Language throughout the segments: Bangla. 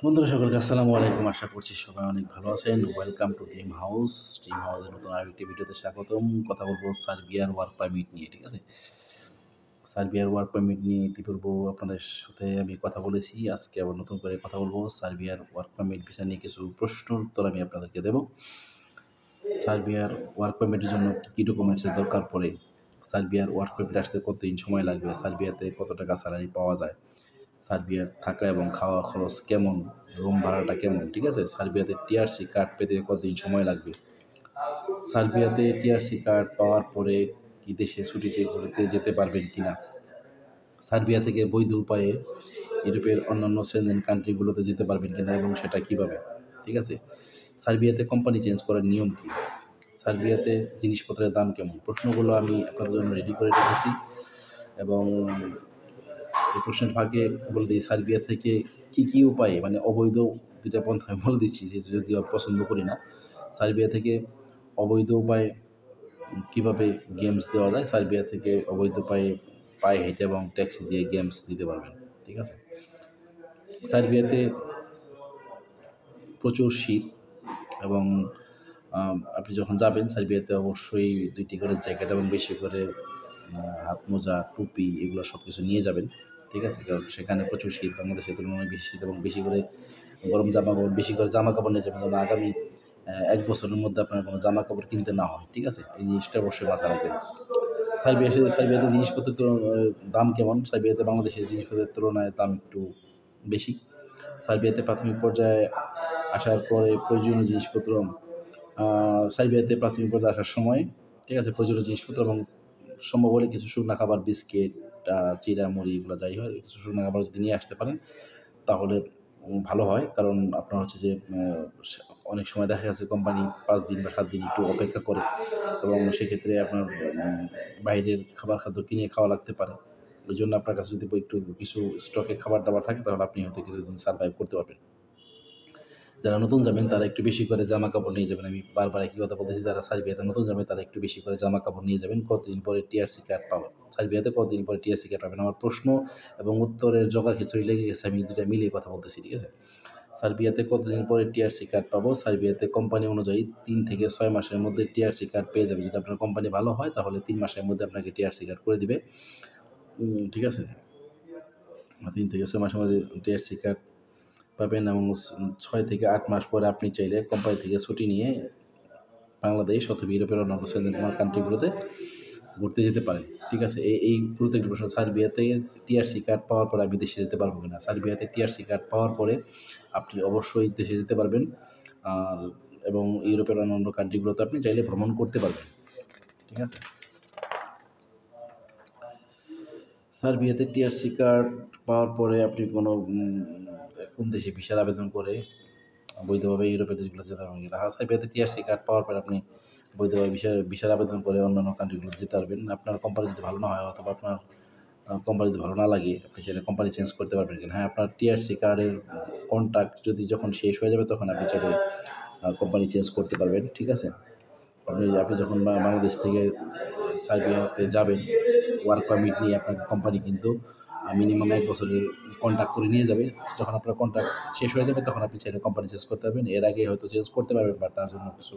বন্ধুরা সকলকে আসসালামু আলাইকুম। আশা করছি সবাই অনেক ভালো আছেন। Welcome to dream house. Dream হাউসের নতুন আরেকটি ভিডিওতে স্বাগতম। কথা বলবো সার্বিয়ার ওয়ার্ক পারমিট নিয়ে, ঠিক আছে? সার্বিয়ার ওয়ার্ক পারমিট নিয়ে ইতিপূর্ব আপনাদের সাথে আমি কথা বলেছি। আজকে আবার নতুন করে কথা বলবো। সার্বিয়ার ওয়ার্ক পারমিট ভিসা নিয়ে কিছু প্রশ্নের উত্তর আমি আপনাদেরকে দেব। সার্বিয়ার ওয়ার্ক পারমিটের জন্য কী কী ডকুমেন্টসের দরকার পড়ে? সার্বিয়ার ওয়ার্ক পারমিট আসতে কতদিন সময় লাগবে? সার্বিয়াতে কত টাকা স্যালারি পাওয়া যায়? সার্বিয়ার থাকা এবং খাওয়া খরচ কেমন? রুম ভাড়াটা কেমন? ঠিক আছে? সার্বিয়াতে টিআরসি কার্ড পেতে কতদিন সময় লাগবে? সার্বিয়াতে টিআরসি কার্ড পাওয়ার পরে কি দেশে ছুটিতে ঘুরতে যেতে পারবেন কিনা? সার্বিয়া থেকে বৈধ উপায়ে ইউরোপের অন্যান্য সেনজেন কান্ট্রিগুলোতে যেতে পারবেন কিনা এবং সেটা কিভাবে? ঠিক আছে? সার্বিয়াতে কোম্পানি চেঞ্জ করার নিয়ম কী? সার্বিয়াতে জিনিসপত্রের দাম কেমন? প্রশ্নগুলো আমি আপনাদের জন্য রেডি করে রেখেছি এবং এই প্রশ্নের ফাঁকে বলে দিই সার্বিয়া থেকে কী উপায়ে, মানে অবৈধ ২টা পন্থা আমি বলে দিচ্ছি, যে যদিও পছন্দ করি না। সার্বিয়া থেকে অবৈধ উপায়ে কীভাবে গেমস দেওয়া যায়? সার্বিয়া থেকে অবৈধ উপায়ে পায়ে হেঁটে এবং ট্যাক্সি দিয়ে গেমস দিতে পারবেন। ঠিক আছে? সার্বিয়াতে প্রচুর শীত এবং আপনি যখন যাবেন সার্বিয়াতে অবশ্যই ২ টি করে জ্যাকেট এবং বেশি করে হাত মোজা, টুপি এগুলো সব কিছু নিয়ে যাবেন। ঠিক আছে? কারণ সেখানে প্রচুর শীত, বাংলাদেশের তুলনায় বেশি শীত এবং বেশি করে গরম জামাকাপড়, বেশি করে জামাকাপড় নিয়ে যাবেন যেন আগামী ১ বছরের মধ্যে আপনার কোনো জামাকাপড় কিনতে না হয়। ঠিক আছে? এই জিনিসটা অবশ্যই মাথায় রাখবেন। সার্বিয়াতে জিনিসপত্রের দাম কেমন? সার্বিয়াতে বাংলাদেশের জিনিসপত্রের তুলনায় দাম একটু বেশি। সার্বিয়াতে প্রাথমিক পর্যায়ে আসার পরে প্রয়োজনীয় জিনিসপত্র, সার্বিয়াতে প্রাথমিক পর্যায়ে আসার সময়, ঠিক আছে, প্রয়োজনীয় জিনিসপত্র এবং সম্ভব হলে কিছু শুকনা খাবার, বিস্কিট, চিড়া, মুড়ি এগুলো যাই হয়, কিছু শুকনা খাবার যদি নিয়ে আসতে পারেন তাহলে ভালো হয়। কারণ আপনার হচ্ছে যে অনেক সময় দেখা গেছে কোম্পানি ৫ দিন বা ৭ দিন একটু অপেক্ষা করে এবং সেক্ষেত্রে আপনার বাইরের খাদ্য কিনে খাওয়া লাগতে পারে। ওইজন্য আপনার কাছে যদি একটু কিছু স্টকে খাবার-দাবার থাকে তাহলে আপনি হয়তো কিছুদিন সারভাইভ করতে পারবেন। যারা নতুন যাবেন তারা একটু বেশি করে জামাকাপড় নিয়ে যাবেন। আমি বারবার একই কথা বলতেছি, যারা সার্বিয়াতে নতুন যাবে তারা একটু বেশি করে জামাকাপড় নিয়ে যাবেন। কতদিন পরে টিআরসি কার্ড পাবেন? সার্বিয়াতে কতদিন পরে টিআরসি কার্ড পাবেন? আমার প্রশ্ন এবং উত্তরের জগাখিচুড়ি লেগে গেছে। আমি ২ টা মিলিয়ে কথা বলতেছি, ঠিক আছে? সার্বিয়াতে কতদিন পরে টিআরসি কার্ড পাবো? সার্বিয়াতে কোম্পানি অনুযায়ী ৩ থেকে ৬ মাসের মধ্যে টিআরসি কার্ড পেয়ে যাবেন। যদি আপনার কোম্পানি ভালো হয় তাহলে ৩ মাসের মধ্যে আপনাকে টিআরসি কার্ড করে দিবে। ঠিক আছে? ৩ থেকে ৬ মাসের মধ্যে টিআরসি কার্ড পাবেন এবং ৬ থেকে ৮ মাস পরে আপনি চাইলে কোম্পানি থেকে ছুটি নিয়ে বাংলাদেশ অথবা ইউরোপের অন্যান্য সেনজেন কান্ট্রিগুলোতে ঘুরতে যেতে পারেন। ঠিক আছে? এই গুরুত্ব একটি প্রশ্ন। সার্বিয়াতে টিআরসি কার্ড পাওয়ার পরে আমি দেশে যেতে পারবো কিনা? সার্বিয়াতে টিআরসি কার্ড পাওয়ার পরে আপনি অবশ্যই দেশে যেতে পারবেন। আর এবং ইউরোপের অন্যান্য কান্ট্রিগুলোতে আপনি চাইলে ভ্রমণ করতে পারবেন। ঠিক আছে? সার্বিয়াতে টিআরসি কার্ড পাওয়ার পরে আপনি কোনো কোন দেশে ভিসার আবেদন করে বৈধভাবে ইউরোপের দেশগুলোতে যেতে পারবেন কিনা? সার্বিয়াতে টিআরসি কার্ড পাওয়ার পরে আপনি বৈধভাবে ভিসার আবেদন করে অন্যান্য কান্ট্রিগুলোতে যেতে পারবেন। আপনার কোম্পানি যদি ভালো না হয় অথবা আপনার কোম্পানি যদি ভালো না লাগে আপনি চাইলে কোম্পানি চেঞ্জ করতে পারবেন কিনা? হ্যাঁ, আপনার টিআরসি কার্ডের কন্ট্রাক্ট যদি যখন শেষ হয়ে যাবে তখন আপনি চাইলে কোম্পানি চেঞ্জ করতে পারবেন। ঠিক আছে? আপনি যখন বাংলাদেশ থেকে সার্বিয়াতে যাবেন ওয়ার্ক পারমিট নিয়ে, আপনার কোম্পানি কিন্তু মিনিমাম ১ বছরের কন্ট্রাক্ট করে নিয়ে যাবে। যখন আপনার কন্ট্রাক্ট শেষ হয়ে যাবে তখন আপনি চাইলে কোম্পানি চেঞ্জ করতে পারবেন। এর আগে হয়তো চেঞ্জ করতে পারবেন বাট তার জন্য কিছু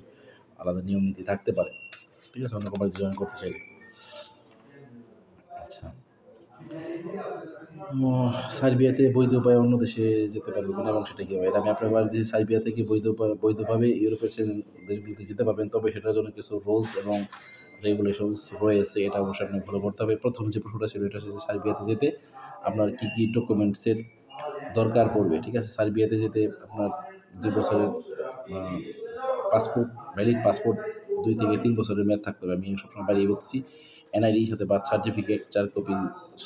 আলাদা নিয়ম নীতি থাকতে পারে। ঠিক আছে? অন্য কোম্পানিতে জয়েন করতে চাইলে। আচ্ছা। সার্বিয়াতে বৈধ উপায়ে অন্য দেশে যেতে পারবেন কিনা এবং সেটা কীভাবে? এটা আমি আপনাকে দিয়েছি, সার্বিয়া থেকে বৈধভাবে ইউরোপের দেশগুলোতে যেতে পারবেন। তবে সেটার জন্য কিছু রুলস এবং রেগুলেশনস রয়েছে। এটা অবশ্যই আপনাকে ফলো করতে হবে। ১ম যে প্রশ্নটা ছিল এটা হচ্ছে সার্বিয়াতে যেতে আপনার কী ডকুমেন্টসের দরকার পড়বে। ঠিক আছে? সার্বিয়াতে যেতে আপনার ২ বছরের পাসপোর্ট, ভ্যালিড পাসপোর্ট ২ থেকে ৩ বছরের মেয়াদ থাকতে হবে। আমি সবসময় বাড়িয়ে বলতেছি। এনআইডি সাথে বার্থ সার্টিফিকেট, ৪ কপি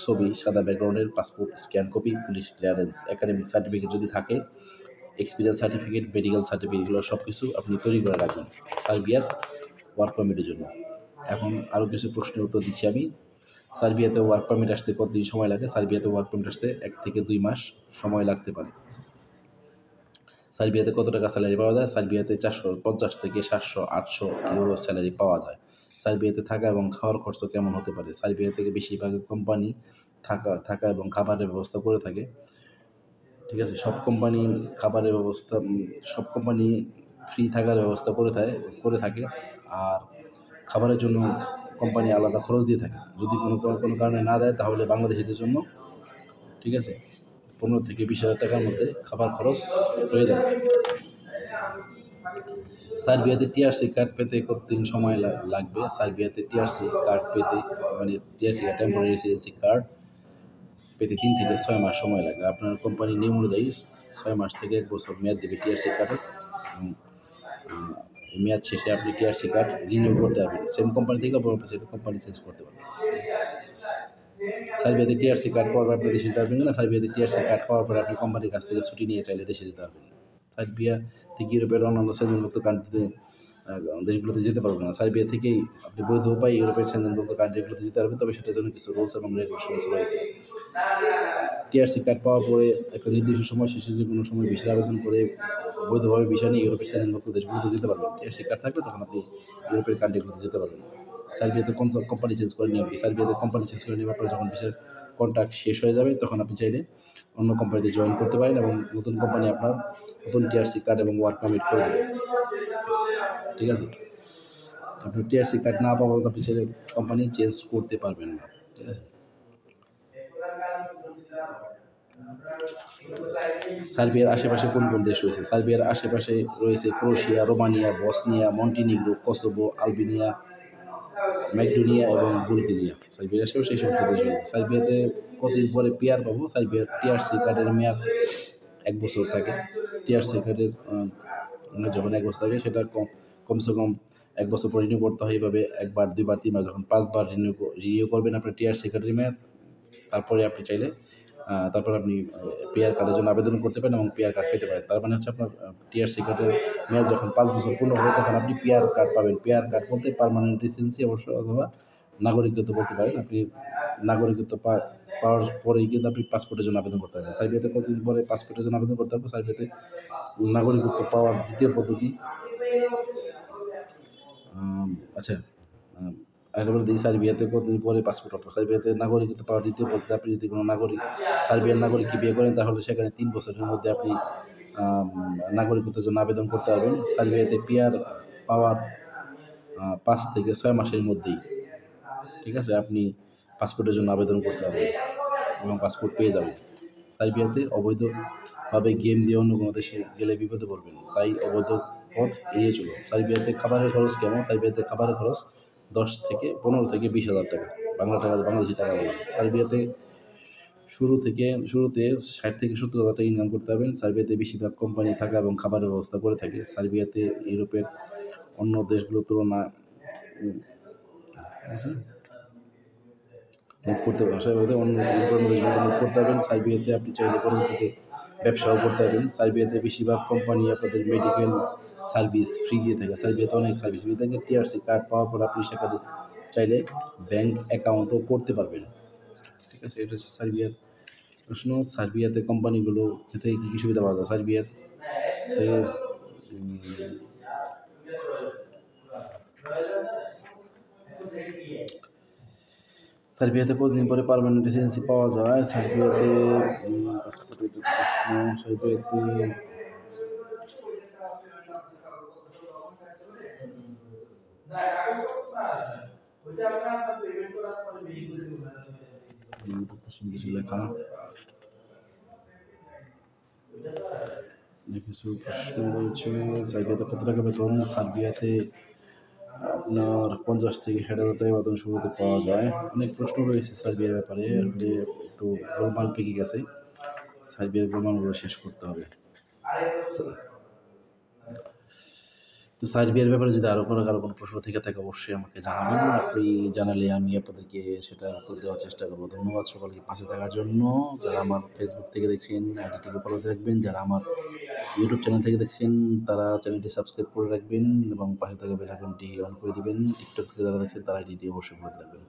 ছবি, সাদা ব্যাকগ্রাউন্ডের passport scan copy, police clearance, academic certificate যদি থাকে, এক্সপিরিয়েন্স সার্টিফিকেট, মেডিকেল সার্টিফিকেট এগুলো সব কিছু আপনি তৈরি করে রাখবেন সার্বিয়ার ওয়ার্ক পারমিটের জন্য। এখন আরও কিছু প্রশ্নের উত্তর দিচ্ছি আমি। সার্বিয়াতে ওয়ার্ক পারমিট আসতে কতদিন সময় লাগে? সার্বিয়াতে ওয়ার্ক পারমিট আসতে ১ থেকে ২ মাস সময় লাগতে পারে। সার্বিয়াতে কত টাকা স্যালারি পাওয়া যায়? সার্বিয়াতে ৪৫০ থেকে ৭০০-৮০০ ইউরো স্যালারি পাওয়া যায়। সার্বিয়াতে থাকা এবং খাওয়ার খরচ কেমন হতে পারে? সার্বিয়া থেকে বেশিরভাগ কোম্পানি থাকা এবং খাবারের ব্যবস্থা করে থাকে। ঠিক আছে? সব কোম্পানি খাবারের ব্যবস্থা সব কোম্পানি ফ্রি থাকার ব্যবস্থা করে থাকে। আর খাবারের জন্য কোম্পানি আলাদা খরচ দিয়ে থাকে। যদি কোনো কারণে না দেয় তাহলে বাংলাদেশিদের জন্য, ঠিক আছে, ১৫ থেকে ২০,০০০ টাকার মধ্যে খাবার খরচ হয়ে যাবে। সার্বিয়াতে টিআরসি কার্ড পেতে কতদিন সময় লাগবে? সার্বিয়াতে টিআরসি কার্ড পেতে, মানে TRC card, temporary residency card পেতে ৩ থেকে ৬ মাস সময় লাগে। আপনার কোম্পানির নিয়ম অনুযায়ী ৬ মাস থেকে ১ বছর মেয়াদ দেবে টিআরসি কার্ডের। এবং এই মেয়াদ শেষে আপনি টিআরসি কার্ড রিনিউ করতে পারবেন। সেম কোম্পানি থেকে সেটা কোম্পানি চেঞ্জ করতে পারবেন। সার্বিয়াতে টিআরসি কার্ড পাওয়ার পর আপনি দেশে যেতে পারবেন না। সার্বিয়াতে টিআরসি কার্ড পাওয়ার পর আপনি কোম্পানির কাছ থেকে ছুটি নিয়ে চাইলে দেশে যেতে পারবেন। সার্বিয়া থেকে ইউরোপের অন্যান্য সেনজেনভুক্ত কান্ট্রিতে দেশগুলোতে যেতে পারবেন না। সার্বিয়া থেকেই আপনি বৈধ উপায়ে ইউরোপের সেনজেনভুক্ত কান্ট্রিগুলোতে যেতে পারবেন, তবে সেটার জন্য কিছু রুলস এবং রেগুলেশনস রয়েছে। টিআরসি কার্ড পাওয়ার পরে একটা নির্দিষ্ট সময় শেষে যে কোনো সময় ভিসার আবেদন করে বৈধভাবে ভিসা নিয়ে ইউরোপের সেনজেনভুক্ত দেশগুলোতে যেতে পারবেন। টিআরসি কার্ড থাকলে তখন আপনি ইউরোপের কান্ট্রিগুলোতে যেতে পারবেন। সার্বিয়াতে কোম্পানি চেঞ্জ করে নিয়ে সার্বিয়াতে কোম্পানি চেঞ্জ করে নেওয়ার পরে যখন ভিসার কন্ট্রাক্ট শেষ হয়ে যাবে তখন আপনি চাইলে অন্য কোম্পানিতে জয়েন করতে পারেন এবং নতুন কোম্পানি আপনার নতুন টিআরসি কার্ড এবং ওয়ার্ক পারমিট করে দেবে। ঠিক আছে? আপনার টিআরসি কার্ড না পাওয়া পর্যন্ত আপনি চাইলে কোম্পানি চেঞ্জ করতে পারবেন না। ঠিক আছে? সার্বিয়ার আশেপাশে কোন কোন দেশ রয়েছে? সার্বিয়ার আশেপাশে রয়েছে Croatia, Romania, Bosnia, Montenegro, Kosovo, Albania, Macedonia এবং বুলগেরিয়া। সার্বিয়ার আশেপাশে এই সমস্ত দেশ রয়েছে। সার্বিয়াতে কতদিন পরে পিআর পাবো? সার্বিয়ার টিআরসি কার্ডের মেয়াদ ১ বছর থাকে। টিআরসি কার্ডের যখন ১ বছর থাকে সেটা কমসে কম ১ বছর পর রিনিউ করতে হয়। এভাবে ১ বার, ২ বার, ৩ বার, যখন ৫ বার রিনিউ করবেন আপনার টিআরসি কার্ডের মেয়াদ, তারপরে আপনি চাইলে তারপর আপনি পিআর কার্ডের জন্য আবেদন করতে পারেন এবং পিআর কার্ড পেতে পারেন। তার মানে হচ্ছে আপনার টিআরসি কার্ডের মেয়াদ যখন ৫ বছর পূর্ণ হবে তখন আপনি পিআর কার্ড পাবেন। পিআর কার্ড বলতে পার্মানেন্ট রেসিডেন্সি অবশ্য, অথবা নাগরিকত্ব বলতে পারেন। আপনি নাগরিকত্ব পাওয়ার পরেই কিন্তু আপনি পাসপোর্টের জন্য আবেদন করতে পারবেন। সার্বিয়াতে কতদিন পরে পাসপোর্টের জন্য আবেদন করতে পারবেন? সার্বিয়াতে নাগরিকত্ব পাওয়ার দ্বিতীয় পদ্ধতি, আচ্ছা, আরেকটা বলে দিই, সার্বিয়াতে কতদিন পরে পাসপোর্ট পাবেন? সার্বিয়াতে নাগরিকত্ব পাওয়ার দ্বিতীয় পদ্ধতি, আপনি যদি কোনো সার্বিয়ান নাগরিককে বিয়ে করেন তাহলে সেখানে ৩ বছরের মধ্যে আপনি নাগরিকত্বের জন্য আবেদন করতে পারবেন। সার্বিয়াতে পিআর পাওয়ার ৫ থেকে ৬ মাসের মধ্যেই, ঠিক আছে, আপনি পাসপোর্টের জন্য আবেদন করতে পারবেন এবং পাসপোর্ট পেয়ে যাবেন। সার্বিয়াতে অবৈধভাবে গেম দিয়ে অন্য কোনো দেশে গেলে বিপদে পড়বেন, তাই অবৈধ পথ এড়িয়ে চলুন। সার্বিয়াতে খাবারের খরচ কেমন? সার্বিয়াতে খাবারের খরচ ১০ থেকে ১৫ থেকে ২০,০০০ টাকা, বাংলাদেশি টাকা বলে। সার্বিয়াতে শুরুতে ৬০ থেকে ৭০,০০০ টাকা ইনকাম করতে পারবেন। সার্বিয়াতে বেশিরভাগ কোম্পানি থাকা এবং খাবারের ব্যবস্থা করে থাকে। সার্বিয়াতে ইউরোপের অন্য দেশগুলোর তুলনায় মুভ করতে পারবেন। অন্য ইউরোপের দেশগুলোতে মুভ করতে পারবেন। সার্বিয়াতে আপনি চাইলে পরবর্তীতে ব্যবসাও করতে পারবেন। সার্বিয়াতে বেশিরভাগ কোম্পানি আপনাদের মেডিকেল সার্ভিস ফ্রি দিয়ে থাকে। সার্বিয়াতে অনেক সার্ভিস ফ্রি থাকে। টিআরসি কার্ড পাওয়ার পর আপনি সেখানে চাইলে ব্যাংক অ্যাকাউন্টও করতে পারবেন। ঠিক আছে? এটা হচ্ছে সার্বিয়ার প্রশ্ন। সার্বিয়াতে কোম্পানিগুলো থেকে কী কী সুবিধা পাওয়া যায়? সার্বিয়াতে কতদিন পরে পার্মানেন্ট রেসিডেন্সি পাওয়া যায়? সার্বিয়াতে পাসপোর্টের প্রশ্ন। সার্বিয়াতে কিছু লেখা, কিছু প্রশ্ন রয়েছে। সার্বিয়াতে কত টাকা বেতন? সার্বিয়াতে আপনার ৫০ থেকে ৬০,০০০ টাকা বেতন শুরুতে পাওয়া যায়। অনেক প্রশ্ন রয়েছে সার্বিয়ার ব্যাপারে, আসলে একটু গোলমাল পেকে গেছে। সার্বিয়ার গোলমালগুলো শেষ করতে হবে। তো সার্বিয়ার ব্যাপারে যদি কারো কোনো প্রশ্ন থেকে থাকে অবশ্যই আমাকে জানাবেন। আপনি জানালে আমি আপনাদেরকে সেটা উত্তর দেওয়ার চেষ্টা করবো। ধন্যবাদ সকলকে পাশে থাকার জন্য। যারা আমার ফেসবুক থেকে দেখছেন আইডিটিকে ফলো রাখবেন, যারা আমার ইউটিউব চ্যানেল থেকে দেখছেন তারা চ্যানেলটি সাবস্ক্রাইব করে রাখবেন এবং পাশে থাকা বেল আইকনটি অন করে দিবেন। টিকটক থেকে যারা দেখছেন তারা আইডিটি অবশ্যই ফলো রাখবেন।